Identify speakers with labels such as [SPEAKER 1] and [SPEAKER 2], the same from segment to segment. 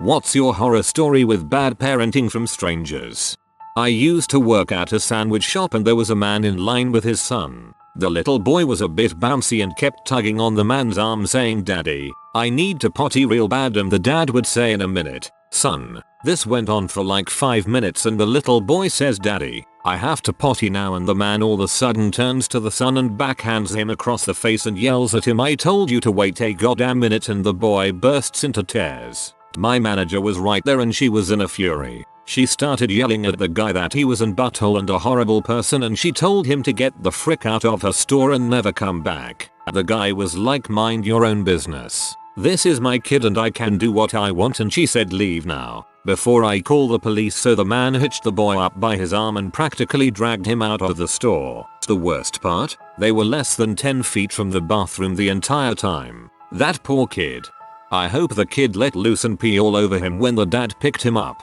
[SPEAKER 1] What's your horror story with bad parenting from strangers? I used to work at a sandwich shop and there was a man in line with his son. The little boy was a bit bouncy and kept tugging on the man's arm saying, "Daddy, I need to potty real bad," and the dad would say, "In a minute, son." This went on for like 5 minutes and the little boy says, "Daddy, I have to potty now," and the man all of a sudden turns to the son and backhands him across the face and yells at him, "I told you to wait a goddamn minute," and the boy bursts into tears. My manager was right there and she was in a fury. She started yelling at the guy that he was an butthole and a horrible person, and she told him to get the frick out of her store and never come back. The guy was like, "Mind your own business. This is my kid and I can do what I want," and she said, "Leave now before I call the police." So the man hitched the boy up by his arm and practically dragged him out of the store. The worst part? They were less than 10 feet from the bathroom the entire time. That poor kid. I hope the kid let loose and pee all over him when the dad picked him up.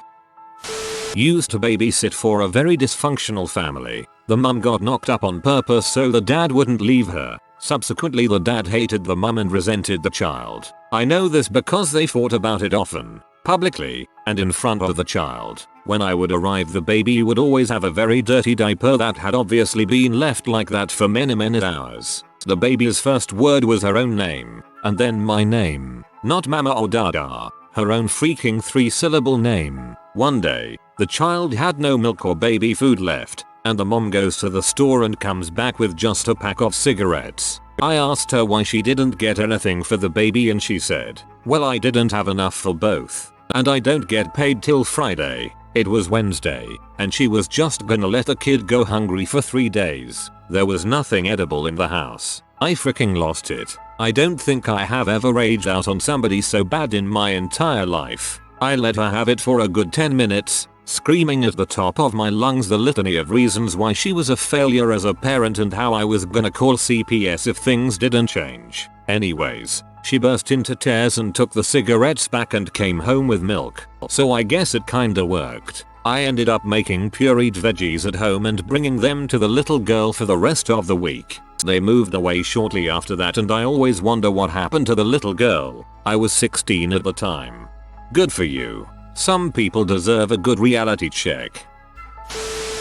[SPEAKER 1] Used to babysit for a very dysfunctional family. The mum got knocked up on purpose so the dad wouldn't leave her. Subsequently, the dad hated the mum and resented the child. I know this because they fought about it often, publicly, and in front of the child. When I would arrive, the baby would always have a very dirty diaper that had obviously been left like that for many hours. The baby's first word was her own name, and then my name. Not mama or dada. Her own freaking 3-syllable name. One day, the child had no milk or baby food left, and the mom goes to the store and comes back with just a pack of cigarettes. I asked her why she didn't get anything for the baby and she said, "Well, I didn't have enough for both, and I don't get paid till Friday." It was Wednesday, and she was just gonna let the kid go hungry for 3 days. There was nothing edible in the house. I freaking lost it. I don't think I have ever raged out on somebody so bad in my entire life. I let her have it for a good 10 minutes, screaming at the top of my lungs the litany of reasons why she was a failure as a parent and how I was gonna call CPS if things didn't change. Anyways, she burst into tears and took the cigarettes back and came home with milk. So I guess it kinda worked. I ended up making pureed veggies at home and bringing them to the little girl for the rest of the week. They moved away shortly after that and I always wonder what happened to the little girl. I was 16 at the time. Good for you. Some people deserve a good reality check.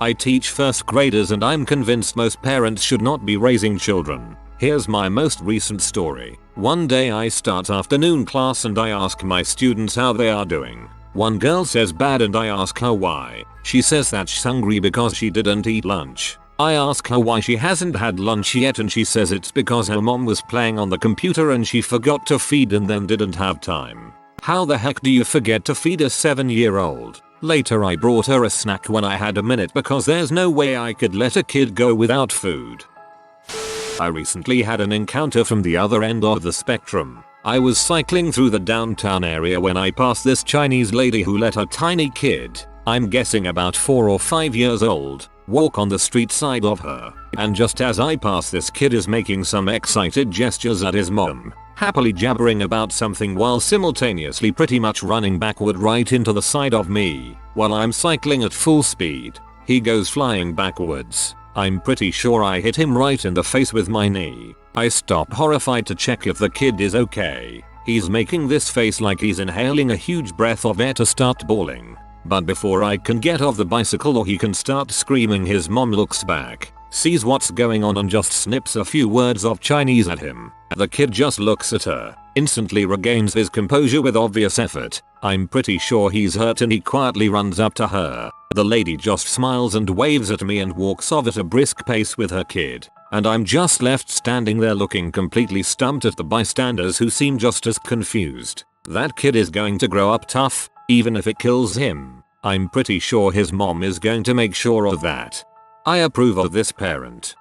[SPEAKER 1] I teach first graders and I'm convinced most parents should not be raising children. Here's my most recent story. One day I start afternoon class and I ask my students how they are doing. One girl says bad and I ask her why. She says that she's hungry because she didn't eat lunch. I ask her why she hasn't had lunch yet and she says it's because her mom was playing on the computer and she forgot to feed and then didn't have time. How the heck do you forget to feed a 7-year-old? Later I brought her a snack when I had a minute because there's no way I could let a kid go without food. I recently had an encounter from the other end of the spectrum. I was cycling through the downtown area when I passed this Chinese lady who let a tiny kid, I'm guessing about 4 or 5 years old, walk on the street side of her. And just as I pass, this kid is making some excited gestures at his mom, happily jabbering about something while simultaneously pretty much running backward right into the side of me while I'm cycling at full speed. He goes flying backwards. I'm pretty sure I hit him right in the face with my knee. I stop horrified to check if the kid is okay. He's making this face like he's inhaling a huge breath of air to start bawling. But before I can get off the bicycle or he can start screaming, his mom looks back, sees what's going on and just snips a few words of Chinese at him. The kid just looks at her, instantly regains his composure with obvious effort. I'm pretty sure he's hurt and he quietly runs up to her. The lady just smiles and waves at me and walks off at a brisk pace with her kid. And I'm just left standing there looking completely stumped at the bystanders who seem just as confused. That kid is going to grow up tough, even if it kills him. I'm pretty sure his mom is going to make sure of that. I approve of this parent.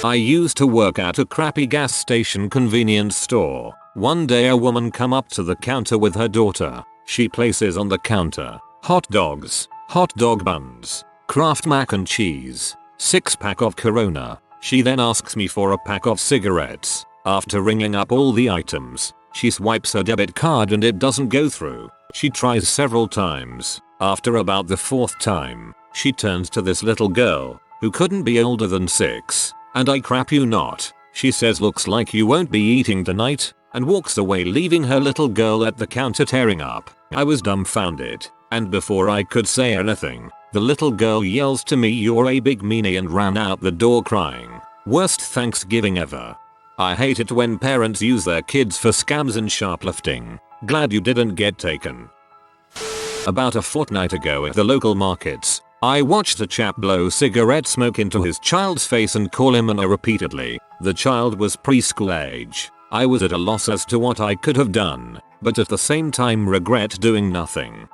[SPEAKER 1] I used to work at a crappy gas station convenience store. One day a woman come up to the counter with her daughter. She places on the counter hot dogs, hot dog buns, Kraft mac and cheese, 6-pack of Corona. She then asks me for a pack of cigarettes. After ringing up all the items, she swipes her debit card and it doesn't go through. She tries several times. After about the 4th time, she turns to this little girl, who couldn't be older than 6. And I crap you not. She says, "Looks like you won't be eating tonight." and walks away, leaving her little girl at the counter tearing up. I was dumbfounded, and before I could say anything, the little girl yells to me, "You're a big meanie," and ran out the door crying. Worst Thanksgiving ever. I hate it when parents use their kids for scams and shoplifting. Glad you didn't get taken. About a fortnight ago at the local markets, I watched a chap blow cigarette smoke into his child's face and call him a no repeatedly. The child was preschool age. I was at a loss as to what I could have done, but at the same time regret doing nothing.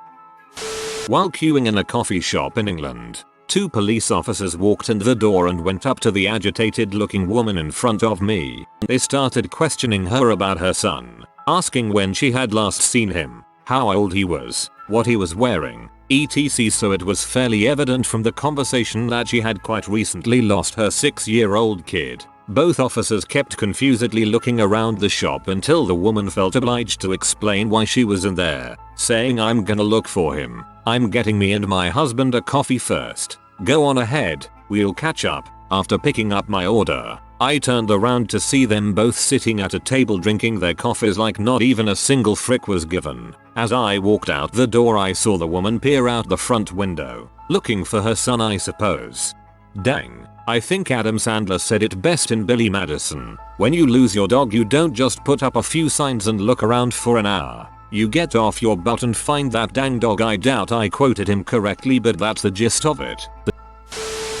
[SPEAKER 1] While queuing in a coffee shop in England, 2 police officers walked in the door and went up to the agitated looking woman in front of me. They started questioning her about her son, asking when she had last seen him, how old he was, what he was wearing, etc. So it was fairly evident from the conversation that she had quite recently lost her 6-year-old kid. Both officers kept confusedly looking around the shop until the woman felt obliged to explain why she was in there, saying, "I'm gonna look for him. I'm getting me and my husband a coffee first. Go on ahead, we'll catch up." After picking up my order, I turned around to see them both sitting at a table drinking their coffees like not even a single frick was given. As I walked out the door, I saw the woman peer out the front window, looking for her son, I suppose. Dang. I think Adam Sandler said it best in Billy Madison. When you lose your dog, you don't just put up a few signs and look around for an hour. You get off your butt and find that dang dog. I doubt I quoted him correctly, but that's the gist of it.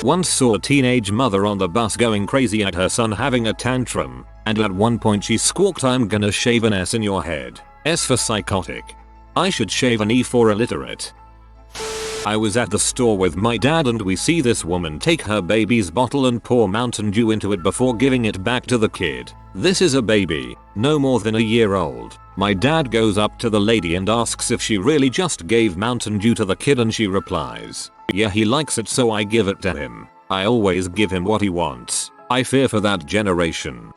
[SPEAKER 1] Once saw a teenage mother on the bus going crazy at her son having a tantrum, and at one point she squawked, "I'm gonna shave an S in your head. S for psychotic. I should shave an E for illiterate." I was at the store with my dad and we see this woman take her baby's bottle and pour Mountain Dew into it before giving it back to the kid. This is a baby, no more than a year old. My dad goes up to the lady and asks if she really just gave Mountain Dew to the kid, and she replies, "Yeah, he likes it, so I give it to him. I always give him what he wants." I fear for that generation.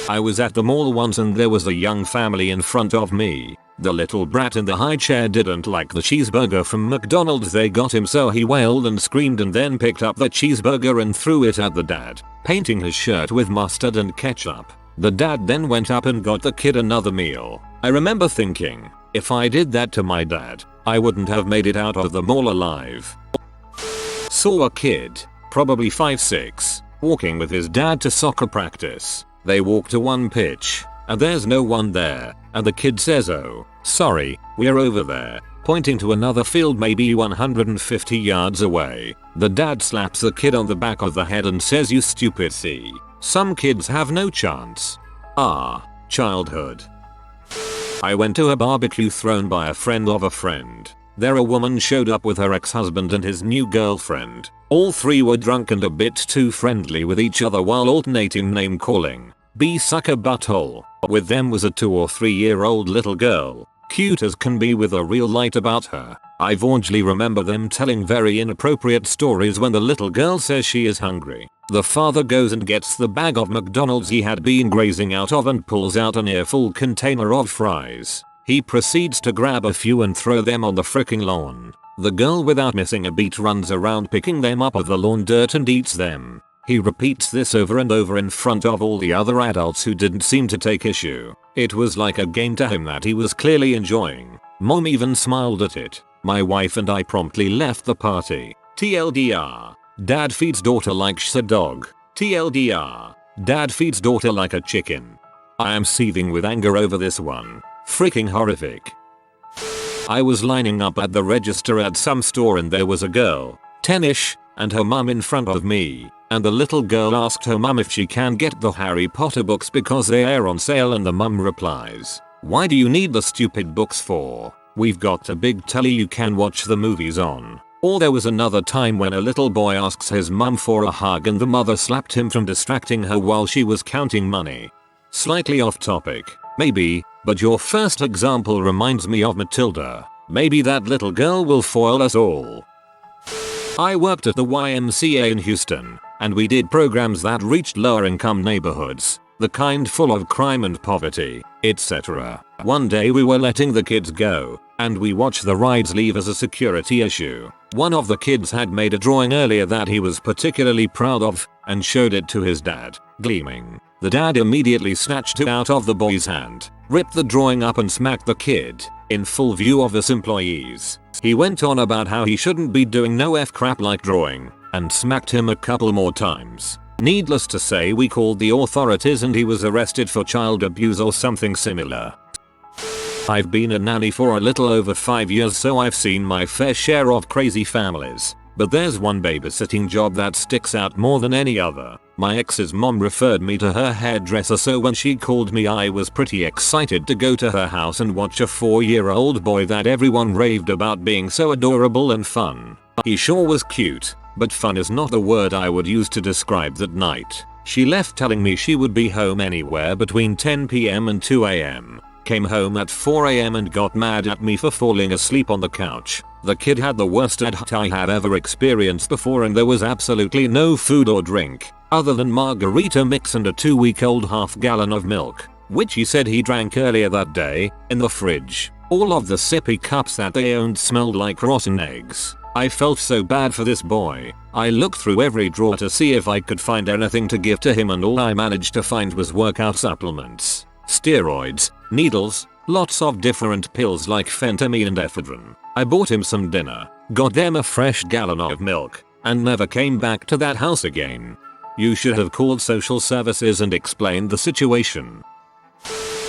[SPEAKER 1] I was at the mall once and there was a young family in front of me. The little brat in the high chair didn't like the cheeseburger from McDonald's they got him, so he wailed and screamed and then picked up the cheeseburger and threw it at the dad, painting his shirt with mustard and ketchup. The dad then went up and got the kid another meal. I remember thinking, if I did that to my dad, I wouldn't have made it out of the mall alive. Saw a kid, probably 5-6, walking with his dad to soccer practice. They walk to one pitch, and there's no one there, and the kid says, "Oh, sorry, we're over there," pointing to another field maybe 150 yards away. The dad slaps the kid on the back of the head and says, "You stupid see. Some kids have no chance." Ah, childhood. I went to a barbecue thrown by a friend of a friend. There a woman showed up with her ex-husband and his new girlfriend. All 3 were drunk and a bit too friendly with each other while alternating name calling. B sucker butthole. With them was a 2 or 3-year-old little girl, cute as can be with a real light about her. I vaguely remember them telling very inappropriate stories when the little girl says she is hungry. The father goes and gets the bag of McDonald's he had been grazing out of and pulls out an earful container of fries. He proceeds to grab a few and throw them on the fricking lawn. The girl, without missing a beat, runs around picking them up off the lawn dirt and eats them. He repeats this over and over in front of all the other adults who didn't seem to take issue. It was like a game to him that he was clearly enjoying. Mom even smiled at it. My wife and I promptly left the party. TLDR. Dad feeds daughter like she's a dog. TLDR. Dad feeds daughter like a chicken. I am seething with anger over this one. Freaking horrific. I was lining up at the register at some store and there was a girl, 10ish, and her mum in front of me, and the little girl asked her mum if she can get the Harry Potter books because they are on sale, and the mum replies, "Why do you need the stupid books for? We've got a big telly you can watch the movies on." Or there was another time when a little boy asks his mum for a hug and the mother slapped him from distracting her while she was counting money. Slightly off topic, maybe, but your first example reminds me of Matilda. Maybe that little girl will foil us all. I worked at the YMCA in Houston, and we did programs that reached lower income neighborhoods, the kind full of crime and poverty, etc. One day we were letting the kids go, and we watched the rides leave as a security issue. One of the kids had made a drawing earlier that he was particularly proud of, and showed it to his dad, gleaming. The dad immediately snatched it out of the boy's hand, ripped the drawing up and smacked the kid, in full view of us employees. He went on about how he shouldn't be doing no F crap like drawing, and smacked him a couple more times. Needless to say, we called the authorities and he was arrested for child abuse or something similar. I've been a nanny for a little over 5 years, so I've seen my fair share of crazy families. But there's one babysitting job that sticks out more than any other. My ex's mom referred me to her hairdresser, so when she called me I was pretty excited to go to her house and watch a 4-year-old boy that everyone raved about being so adorable and fun. He sure was cute, but fun is not the word I would use to describe that night. She left telling me she would be home anywhere between 10 PM and 2 AM. Came home at 4 AM and got mad at me for falling asleep on the couch. The kid had the worst adult I have ever experienced before, and there was absolutely no food or drink, other than margarita mix and a 2-week-old half-gallon of milk, which he said he drank earlier that day, in the fridge. All of the sippy cups that they owned smelled like rotten eggs. I felt so bad for this boy. I looked through every drawer to see if I could find anything to give to him, and all I managed to find was workout supplements, steroids, needles, lots of different pills like phentermine and ephedrine. I bought him some dinner, got them a fresh gallon of milk, and never came back to that house again. You should have called social services and explained the situation.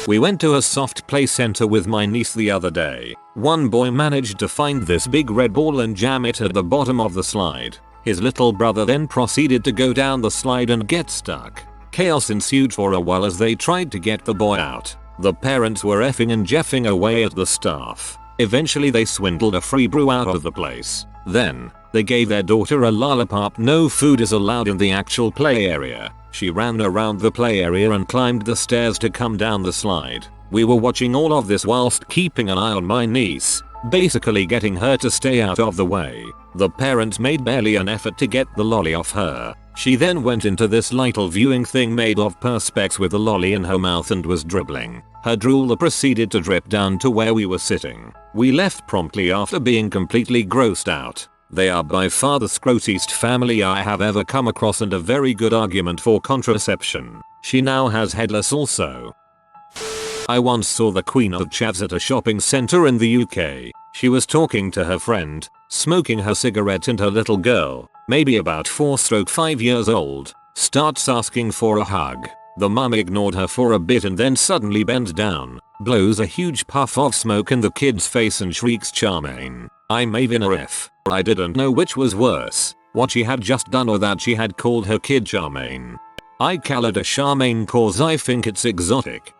[SPEAKER 1] We went to a soft play center with my niece the other day. One boy managed to find this big red ball and jam it at the bottom of the slide. His little brother then proceeded to go down the slide and get stuck. Chaos ensued for a while as they tried to get the boy out. The parents were effing and jeffing away at the staff. Eventually they swindled a free brew out of the place. Then, they gave their daughter a lollipop. No food is allowed in the actual play area. She ran around the play area and climbed the stairs to come down the slide. We were watching all of this whilst keeping an eye on my niece, basically getting her to stay out of the way. The parents made barely an effort to get the lolly off her. She then went into this little viewing thing made of perspex with the lolly in her mouth and was dribbling. Her drool proceeded to drip down to where we were sitting. We left promptly after being completely grossed out. They are by far the scrotiest family I have ever come across, and a very good argument for contraception. She now has headless also. I once saw the Queen of Chavs at a shopping center in the UK. She was talking to her friend, smoking her cigarette, and her little girl, maybe about 4-5 years old, starts asking for a hug. The mum ignored her for a bit and then suddenly bends down, blows a huge puff of smoke in the kid's face and shrieks, "Charmaine, I'm Avin or F." I didn't know which was worse, what she had just done or that she had called her kid Charmaine. I call it a Charmaine cause I think it's exotic.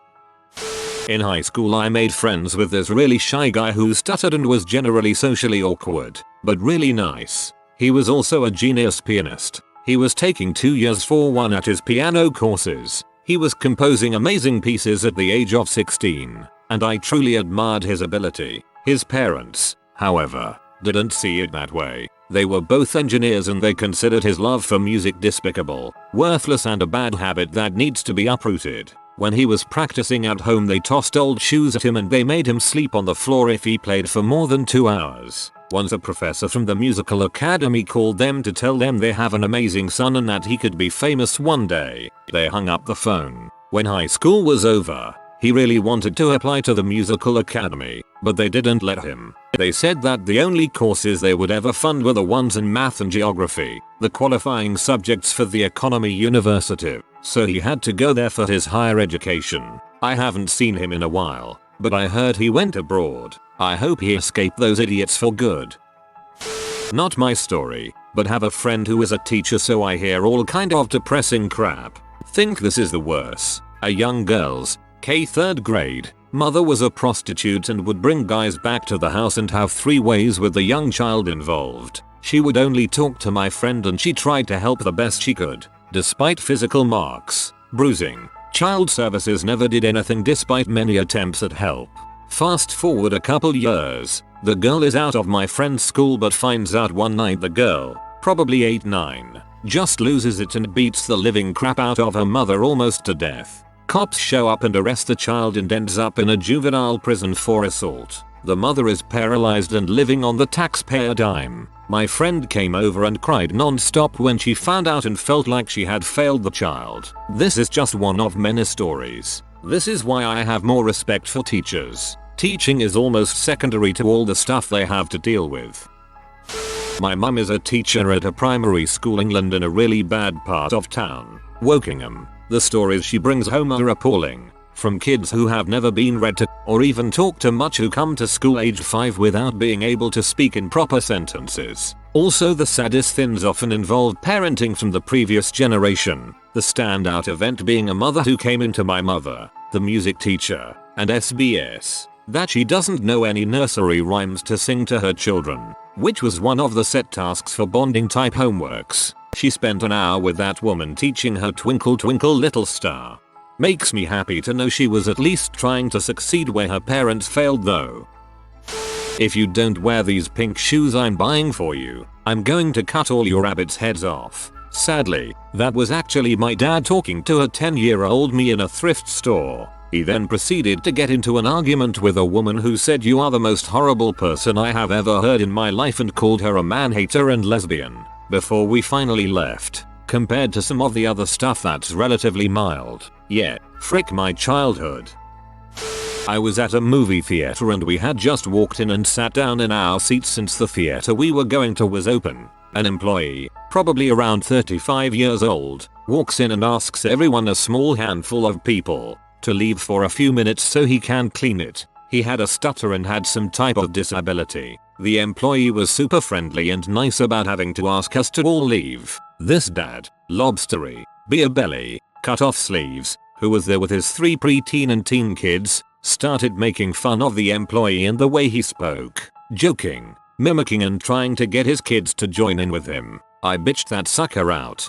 [SPEAKER 1] In high school I made friends with this really shy guy who stuttered and was generally socially awkward, but really nice. He was also a genius pianist. He was taking 2 years for one at his piano courses. He was composing amazing pieces at the age of 16, and I truly admired his ability. His parents, however, didn't see it that way. They were both engineers and they considered his love for music despicable, worthless, and a bad habit that needs to be uprooted. When he was practicing at home they tossed old shoes at him and they made him sleep on the floor if he played for more than 2 hours. Once a professor from the musical academy called them to tell them they have an amazing son and that he could be famous one day. They hung up the phone. When high school was over, he really wanted to apply to the musical academy, but they didn't let him. They said that the only courses they would ever fund were the ones in math and geography, the qualifying subjects for the economy university, so he had to go there for his higher education. I haven't seen him in a while, but I heard he went abroad. I hope he escaped those idiots for good. Not my story, but have a friend who is a teacher, so I hear all kind of depressing crap. Think this is the worst. A young girl's K3rd grade mother was a prostitute and would bring guys back to the house and have 3 ways with the young child involved. She would only talk to my friend and she tried to help the best she could. Despite physical marks, bruising, child services never did anything despite many attempts at help. Fast forward a couple years, the girl is out of my friend's school but finds out one night the girl, probably 8-9, just loses it and beats the living crap out of her mother almost to death. Cops show up and arrest the child and ends up in a juvenile prison for assault. The mother is paralyzed and living on the taxpayer dime. My friend came over and cried non-stop when she found out and felt like she had failed the child. This is just one of many stories. This is why I have more respect for teachers. Teaching is almost secondary to all the stuff they have to deal with. My mum is a teacher at a primary school in England in a really bad part of town, Wokingham. The stories she brings home are appalling. From kids who have never been read to or even talked to much who come to school age 5 without being able to speak in proper sentences. Also, the saddest things often involve parenting from the previous generation. The standout event being a mother who came into my mother, the music teacher, and SBS, that she doesn't know any nursery rhymes to sing to her children, which was one of the set tasks for bonding type homeworks. She spent an hour with that woman teaching her Twinkle Twinkle Little Star. Makes me happy to know she was at least trying to succeed where her parents failed though. If you don't wear these pink shoes I'm buying for you, I'm going to cut all your rabbits' heads off. Sadly, that was actually my dad talking to a 10-year-old me in a thrift store. He then proceeded to get into an argument with a woman who said you are the most horrible person I have ever heard in my life and called her a man-hater and lesbian. Before we finally left. Compared to some of the other stuff that's relatively mild. Yeah, frick my childhood. I was at a movie theater and we had just walked in and sat down in our seats since the theater we were going to was open. An employee, probably around 35 years old, walks in and asks everyone, a small handful of people, to leave for a few minutes so he can clean it. He had a stutter and had some type of disability. The employee was super friendly and nice about having to ask us to all leave. This dad, lobstery, beer belly, cut off sleeves, who was there with his 3 preteen and teen kids, started making fun of the employee and the way he spoke, joking, mimicking and trying to get his kids to join in with him. I bitched that sucker out.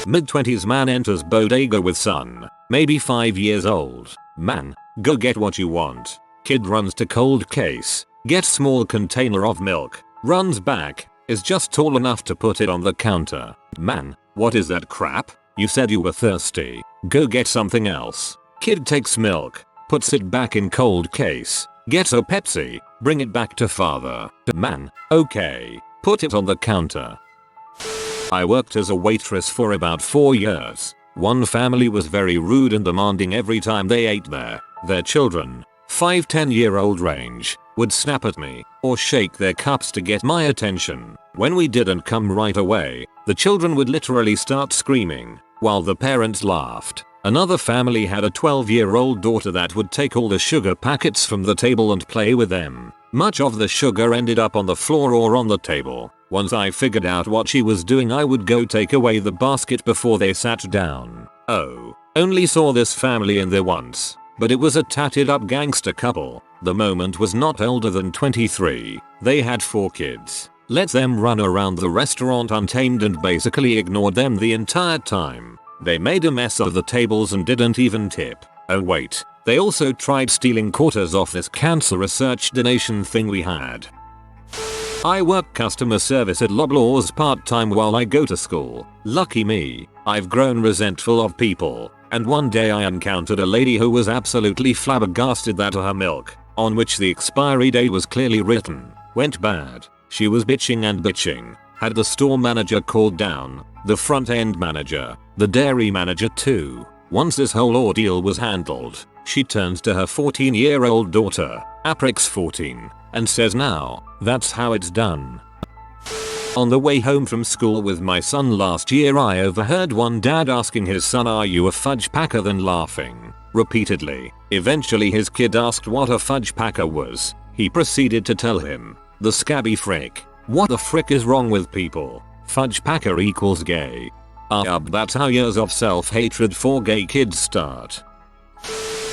[SPEAKER 1] Mid-20s man enters bodega with son, maybe 5 years old. Man, go get what you want. Kid runs to cold case, gets small container of milk, runs back, is just tall enough to put it on the counter. Man, what is that crap? You said you were thirsty. Go get something else. Kid takes milk, puts it back in cold case, gets a Pepsi, bring it back to father. Man, okay, put it on the counter. I worked as a waitress for about 4 years. One family was very rude and demanding every time they ate there. Their children, 5-10-year-old range, would snap at me or shake their cups to get my attention. When we didn't come right away, the children would literally start screaming while the parents laughed. Another family had a 12-year-old daughter that would take all the sugar packets from the table and play with them. Much of the sugar ended up on the floor or on the table. Once I figured out what she was doing, I would go take away the basket before they sat down. Oh, only saw this family in there once, but it was a tatted up gangster couple. The moment was not older than 23. They had 4 kids. Let them run around the restaurant untamed and basically ignored them the entire time. They made a mess of the tables and didn't even tip. Oh wait, they also tried stealing quarters off this cancer research donation thing we had. I work customer service at Loblaws part-time while I go to school. Lucky me, I've grown resentful of people, and one day I encountered a lady who was absolutely flabbergasted that her milk, on which the expiry date was clearly written, went bad. She was bitching and bitching, had the store manager called down, the front end manager, the dairy manager too. Once this whole ordeal was handled, she turns to her 14-year-old daughter, Aprix 14, and says, "Now, that's how it's done." On the way home from school with my son last year, I overheard one dad asking his son, "Are you a fudge packer?" then laughing repeatedly. Eventually his kid asked what a fudge packer was. He proceeded to tell him, "The scabby frick. What the frick is wrong with people? Fudge packer equals gay." That's how years of self-hatred for gay kids start.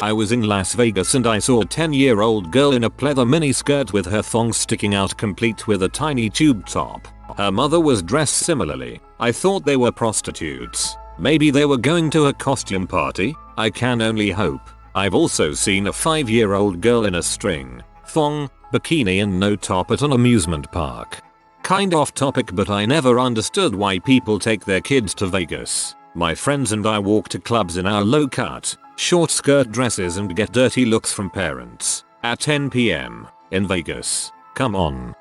[SPEAKER 1] I was in Las Vegas and I saw a 10-year-old girl in a pleather miniskirt with her thongs sticking out, complete with a tiny tube top. Her mother was dressed similarly. I thought they were prostitutes. Maybe they were going to a costume party? I can only hope. I've also seen a 5-year-old girl in a string, thong, bikini and no top at an amusement park. Kind off topic, but I never understood why people take their kids to Vegas. My friends and I walk to clubs in our low-cut, short skirt dresses and get dirty looks from parents. at 10 p.m. in Vegas. Come on.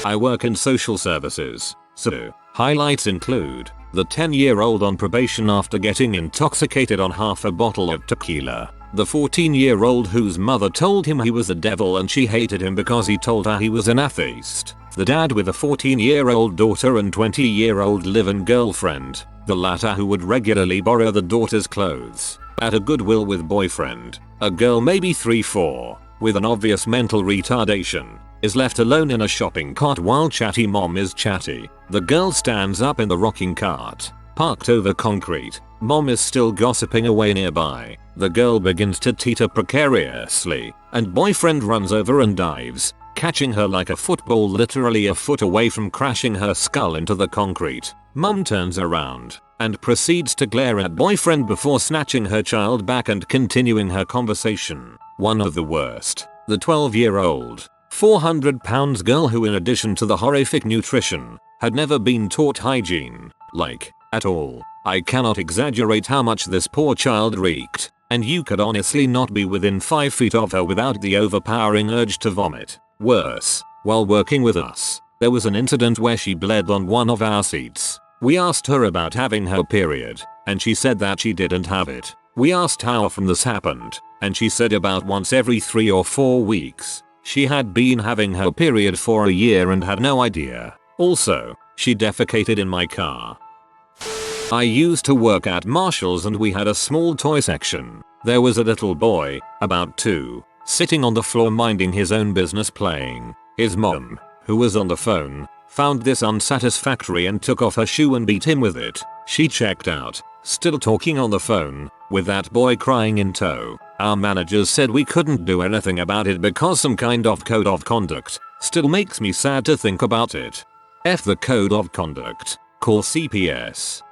[SPEAKER 1] I work in social services, so highlights include the 10-year-old on probation after getting intoxicated on half a bottle of tequila. The 14-year-old whose mother told him he was the devil and she hated him because he told her he was an atheist. The dad with a 14-year-old daughter and 20-year-old live-in girlfriend, the latter who would regularly borrow the daughter's clothes. At a Goodwill with boyfriend, a girl maybe 3-4, with an obvious mental retardation, is left alone in a shopping cart while chatty mom is chatty. The girl stands up in the rocking cart, parked over concrete. Mom is still gossiping away nearby. The girl begins to teeter precariously, and boyfriend runs over and dives, catching her like a football literally a foot away from crashing her skull into the concrete. Mom turns around and proceeds to glare at boyfriend before snatching her child back and continuing her conversation. One of the worst, the 12-year-old, 400-pound girl who, in addition to the horrific nutrition, had never been taught hygiene, like, at all. I cannot exaggerate how much this poor child reeked, and you could honestly not be within 5 feet of her without the overpowering urge to vomit. Worse, while working with us, there was an incident where she bled on one of our seats. We asked her about having her period, and she said that she didn't have it. We asked how often this happened, and she said about once every 3 or 4 weeks. She had been having her period for a year and had no idea. Also, she defecated in my car. I used to work at Marshall's and we had a small toy section. There was a little boy, about 2, sitting on the floor minding his own business playing. His mom, who was on the phone, found this unsatisfactory and took off her shoe and beat him with it. She checked out, still talking on the phone, with that boy crying in tow. Our managers said we couldn't do anything about it because some kind of code of conduct. Still makes me sad to think about it. F the code of conduct. Call CPS.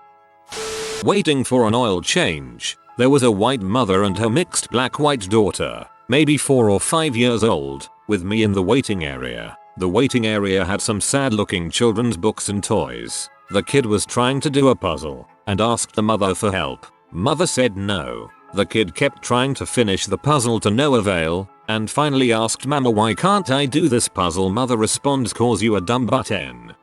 [SPEAKER 1] Waiting for an oil change, there was a white mother and her mixed black-white daughter, maybe 4 or 5 years old, with me in the waiting area. The waiting area had some sad-looking children's books and toys. The kid was trying to do a puzzle and asked the mother for help. Mother said no. The kid kept trying to finish the puzzle to no avail, and finally asked Mama, why can't I do this puzzle? Mother responds, cause you a dumb button.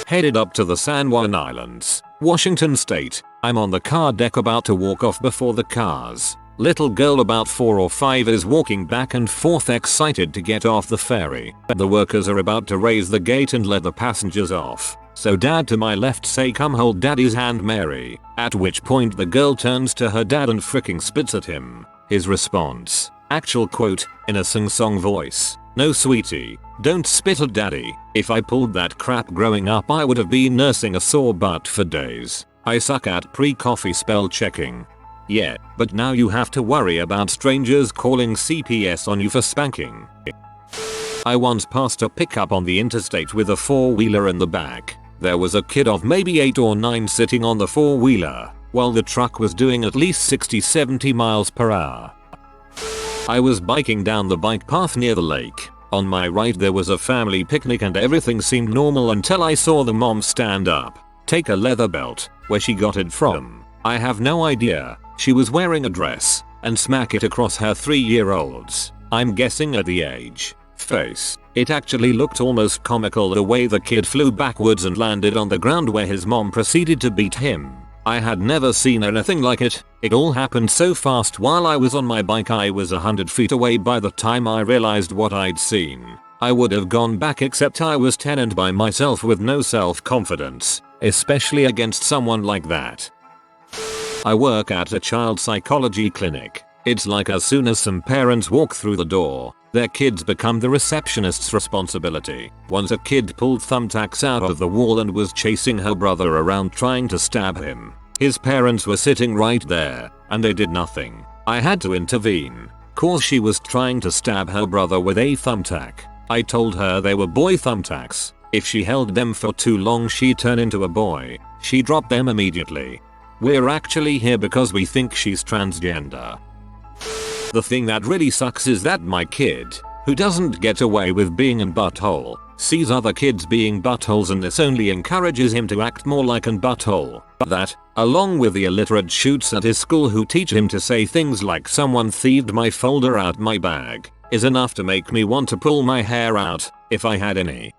[SPEAKER 1] Headed up to the San Juan Islands, Washington State. I'm on the car deck about to walk off before the cars. Little girl about 4 or 5 is walking back and forth excited to get off the ferry. The workers are about to raise the gate and let the passengers off. So dad to my left say, come hold daddy's hand, Mary. At which point the girl turns to her dad and fricking spits at him. His response, actual quote, in a sing-song voice, no sweetie, don't spit at daddy. If I pulled that crap growing up I would have been nursing a sore butt for days. I suck at pre-coffee spell checking. Yeah, but now you have to worry about strangers calling CPS on you for spanking. I once passed a pickup on the interstate with a 4-wheeler in the back. There was a kid of maybe 8 or 9 sitting on the 4-wheeler, while the truck was doing at least 60-70 miles per hour. I was biking down the bike path near the lake. On my right there was a family picnic and everything seemed normal until I saw the mom stand up, take a leather belt, where she got it from, I have no idea. She was wearing a dress, and smack it across her 3-year-old's, I'm guessing at the age, face. It actually looked almost comical the way the kid flew backwards and landed on the ground where his mom proceeded to beat him. I had never seen anything like it. It all happened so fast while I was on my bike. I was 100 feet away by the time I realized what I'd seen. I would have gone back except I was 10 and by myself with no self-confidence, especially against someone like that. I work at a child psychology clinic. It's like as soon as some parents walk through the door, their kids become the receptionist's responsibility. Once a kid pulled thumbtacks out of the wall and was chasing her brother around trying to stab him. His parents were sitting right there, and they did nothing. I had to intervene, cause she was trying to stab her brother with a thumbtack. I told her they were boy thumbtacks. If she held them for too long she'd turn into a boy. She dropped them immediately. We're actually here because we think she's transgender. The thing that really sucks is that my kid, who doesn't get away with being in butthole, sees other kids being buttholes and this only encourages him to act more like an butthole. That, along with the illiterate shoots at his school who teach him to say things like someone thieved my folder out my bag, is enough to make me want to pull my hair out, if I had any.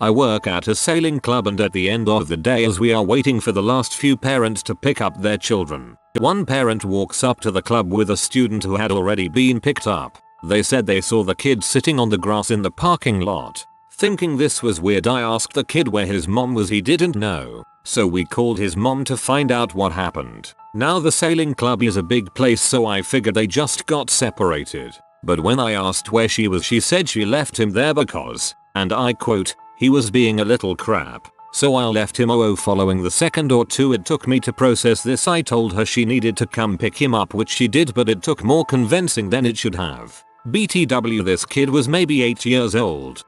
[SPEAKER 1] I work at a sailing club and at the end of the day as we are waiting for the last few parents to pick up their children, one parent walks up to the club with a student who had already been picked up. They said they saw the kid sitting on the grass in the parking lot. Thinking this was weird, I asked the kid where his mom was. He didn't know, so we called his mom to find out what happened. Now the sailing club is a big place, so I figured they just got separated. But when I asked where she was, she said she left him there because, and I quote, he was being a little crap. So I left him. Following the second or two it took me to process this, I told her she needed to come pick him up, which she did, but it took more convincing than it should have. BTW, this kid was maybe 8 years old.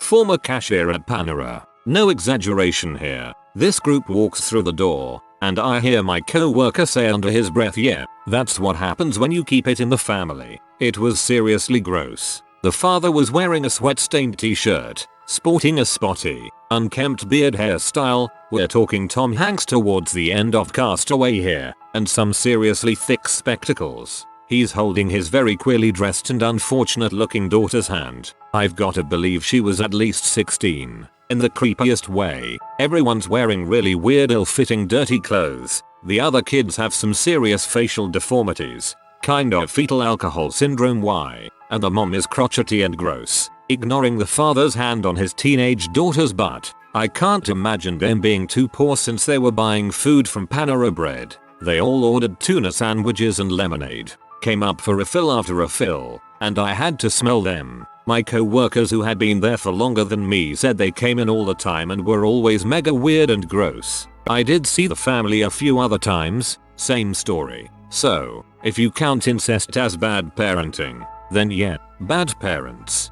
[SPEAKER 1] Former cashier at Panera. No exaggeration here. This group walks through the door, and I hear my co-worker say under his breath, "Yeah, that's what happens when you keep it in the family." It was seriously gross. The father was wearing a sweat-stained t-shirt, sporting a spotty, unkempt beard hairstyle. We're talking Tom Hanks towards the end of Castaway here, and some seriously thick spectacles. He's holding his very queerly dressed and unfortunate looking daughter's hand. I've gotta believe she was at least 16. In the creepiest way. Everyone's wearing really weird ill-fitting dirty clothes. The other kids have some serious facial deformities. Kind of fetal alcohol syndrome. And the mom is crotchety and gross, ignoring the father's hand on his teenage daughter's butt. I can't imagine them being too poor since they were buying food from Panera Bread. They all ordered tuna sandwiches and lemonade. Came up for refill after refill, and I had to smell them. My co-workers who had been there for longer than me said they came in all the time and were always mega weird and gross. I did see the family a few other times, same story. So, if you count incest as bad parenting, then yeah, bad parents.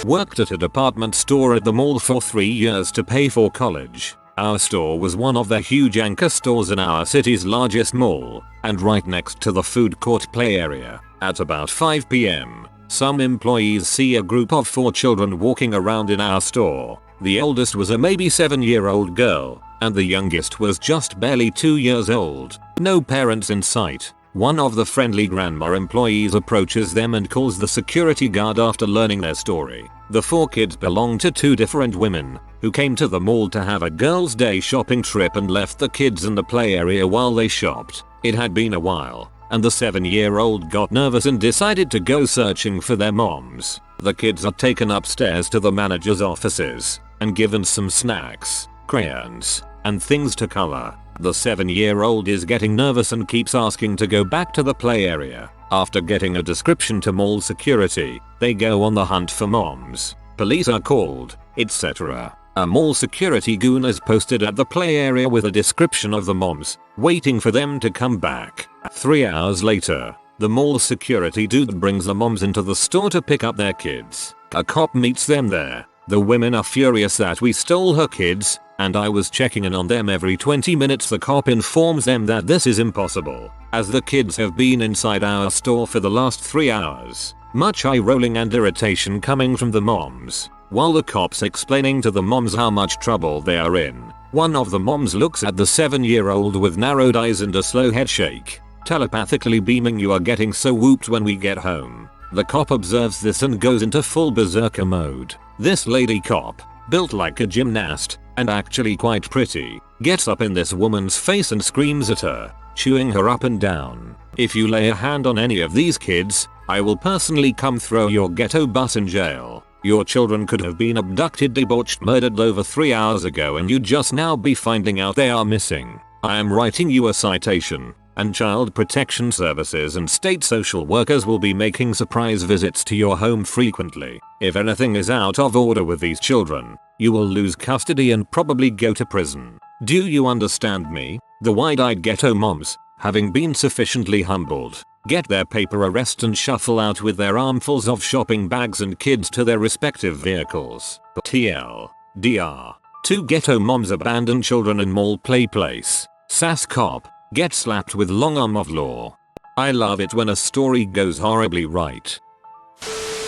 [SPEAKER 1] Worked at a department store at the mall for 3 years to pay for college. Our store was one of the huge anchor stores in our city's largest mall, and right next to the food court play area. At about 5 p.m., some employees see a group of 4 children walking around in our store. The oldest was a maybe 7-year-old girl, and the youngest was just barely 2 years old. No parents in sight. One of the friendly grandma employees approaches them and calls the security guard after learning their story. The 4 kids belonged to 2 different women who came to the mall to have a girls' day shopping trip and left the kids in the play area while they shopped. It had been a while, and the 7-year-old got nervous and decided to go searching for their moms. The kids are taken upstairs to the manager's offices and given some snacks, crayons, and things to color. The 7-year-old is getting nervous and keeps asking to go back to the play area. After getting a description to mall security, they go on the hunt for moms. Police are called, etc. A mall security goon is posted at the play area with a description of the moms, waiting for them to come back. 3 hours later, the mall security dude brings the moms into the store to pick up their kids. A cop meets them there. The women are furious that we stole her kids, and I was checking in on them every 20 minutes. The cop informs them that this is impossible, as the kids have been inside our store for the last 3 hours. Much eye rolling and irritation coming from the moms. While the cops explaining to the moms how much trouble they are in, one of the moms looks at the 7-year-old with narrowed eyes and a slow head shake, telepathically beaming, "You are getting so whooped when we get home." The cop observes this and goes into full berserker mode. This lady cop, built like a gymnast, and actually quite pretty, gets up in this woman's face and screams at her, chewing her up and down. "If you lay a hand on any of these kids, I will personally come throw your ghetto butt in jail. Your children could have been abducted, debauched, murdered over 3 hours ago, and you'd just now be finding out they are missing. I am writing you a citation, and Child Protection Services and state social workers will be making surprise visits to your home frequently. If anything is out of order with these children, you will lose custody and probably go to prison. Do you understand me?" The wide-eyed ghetto moms, having been sufficiently humbled, get their paper arrest and shuffle out with their armfuls of shopping bags and kids to their respective vehicles. TLDR. 2 ghetto moms abandon children in mall play place. SAS cop, get slapped with long arm of law. I love it when a story goes horribly right.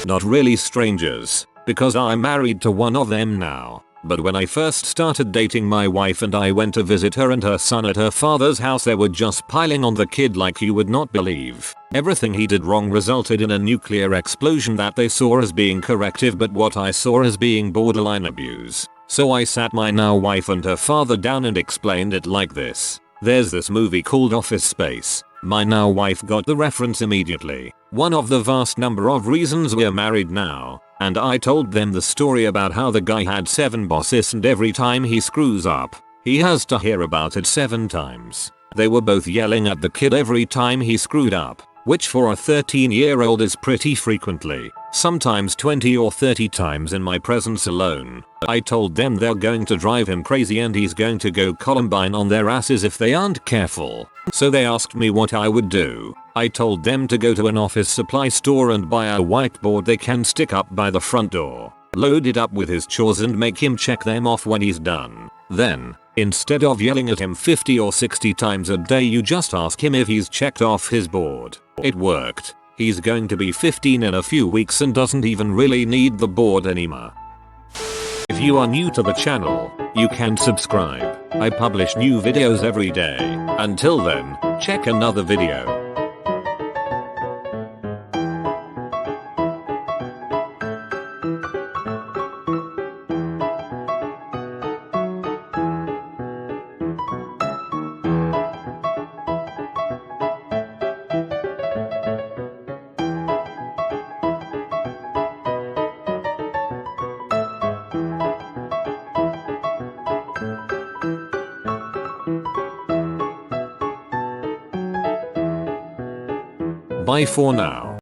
[SPEAKER 1] Not really strangers, because I'm married to one of them now. But when I first started dating my wife and I went to visit her and her son at her father's house, they were just piling on the kid like you would not believe. Everything he did wrong resulted in a nuclear explosion that they saw as being corrective, but what I saw as being borderline abuse. So I sat my now wife and her father down and explained it like this. There's this movie called Office Space. My now wife got the reference immediately. One of the vast number of reasons we're married now. And I told them the story about how the guy had 7 bosses and every time he screws up, he has to hear about it 7 times. They were both yelling at the kid every time he screwed up, which for a 13-year-old is pretty frequently, sometimes 20 or 30 times in my presence alone. I told them they're going to drive him crazy and he's going to go Columbine on their asses if they aren't careful. So they asked me what I would do. I told them to go to an office supply store and buy a whiteboard they can stick up by the front door, load it up with his chores and make him check them off when he's done. Then, instead of yelling at him 50 or 60 times a day, you just ask him if he's checked off his board. It worked. He's going to be 15 in a few weeks and doesn't even really need the board anymore. If you are new to the channel, you can subscribe. I publish new videos every day. Until then, check another video. Bye for now.